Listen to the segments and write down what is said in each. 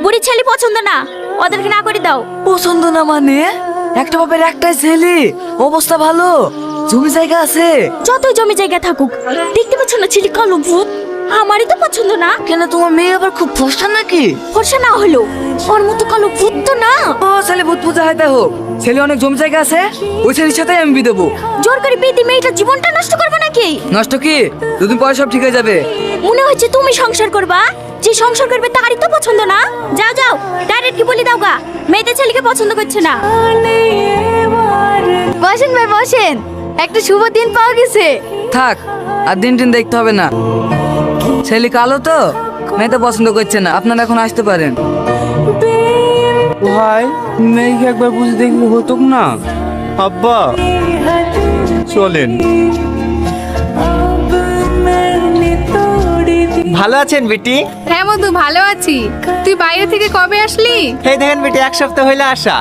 বুড়ি ছেলে পছন্দ না, ওদেরকে না করে দাও। পছন্দ না মানে? একটা বাপের একটাই ছেলে, অবস্থা ভালো, জমি জায়গা আছে। যতই জমি জায়গা থাকুক, দেখতে পাচ্ছ না ছেলে কালো ভূত? আমারই তো পছন্দ না। কেন, তোমার মেয়ে আবার খুব ফর্সা নাকি? ফর্সা না হলো ওর মতো কালো ভূত তো না। ও ছেলে ভূত পূজা হয় তাই হোক, ছেলে অনেক জমি জায়গা আছে, ওই ছেলের সাথে আমি বিয়ে দেবো। জোর করে বিয়ে দিয়ে মেয়েটার জীবনটা নষ্ট করবে নাকি? নষ্ট কি, দুদিন পরে সব ঠিক হয়ে যাবে। মনে হচ্ছে তুমি সংসার করবা, যে সংসার করবে তারই তো পছন্দ না। যাও যাও, ডাইরেক্ট কি বলি দাও গা, মেয়েদের ছেলেকে পছন্দ করছে না। বসেন ভাই বসেন, একটা শুভ দিন পাওয়া গেছে। থাক, আর দিন টিন দেখতে হবে না, ছেলে কালো তো মেয়ে তো পছন্দ করছে না, আপনারা এখন আসতে পারেন। ভাই মেয়েকে একবার বুঝে দেখলে হতো না? আব্বা চলেন। ভালো আছেন বেটি? হ্যাঁ মধু, ভালো আছি। তুই বাইরে থেকে কবে আসলি? এই দেখেন বেটি, এক সপ্তাহ হইলে আসা।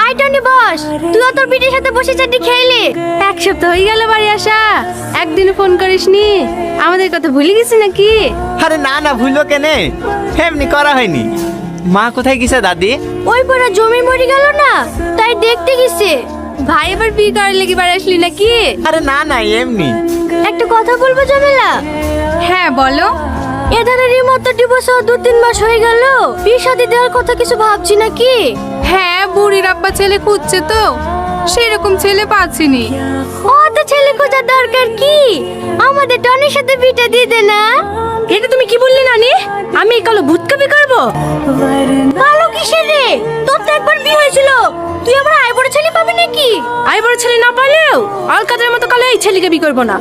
আই টনি বস, তুই তোর বিটির সাথে বসে চাটি খেলি। এক সপ্তাহ হয়ে গেল বাড়ি আসা, একদিনও ফোন করিসনি। আমাদের কথা ভুলে গেছি নাকি? আরে না না, ভুলো কেনে, এমনি করা হয়নি। মা কোথায় গেছে দাদি? ওই পড়া জমি মরে গেল না, তাই দেখতে গেছে। ভাই এবার বিয়ে করার লেগে বাড়ি আসলি নাকি? আরে না না, এমনি। একটা কথা বলবো জমেলা? হ্যাঁ বলো। এধারে রিমোট ডিভোর্স 2-3 মাস হয়ে গেল, বিয়ে শাদী দেওয়ার কথা কিছু ভাবছি নাকি? হ্যাঁ, বুড়ির আব্বা ছেলে খুঁজছে তো, সেরকম ছেলে পাচ্ছিনি। ও তো ছেলে খোঁজার দরকার কি, আমাদের টনির সাথে বিটা দিয়ে দে না। এটা তুমি কি বললি নানি? আমি এই কালো ভূতকে বিয়ে করবো? কালো কিসের রে, তোর তো একবার বিয়ে হয়েছিল, তুই আবার আই বড় ছেলে পাবি নাকি? আই বড় ছেলে না পালেও অলকাদের মতো কালো এই ছেলেকে বিয়ে করবো না।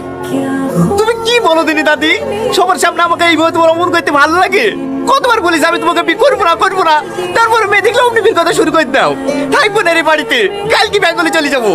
তুমি কি বলো দিনি দাদি? সবার সামনে আমাকে এইভাবে তোমার অমন করতে ভালো লাগে? কতবার বলিস আমি তোমাকে বিয়ে করবো না করবো না, তারপরে মেয়ে দেখলে অমনি বিয়ের কথা শুরু করে দাও। থাকবো না রে বাড়িতে, কালকে বেঙ্গলে চলে যাবো।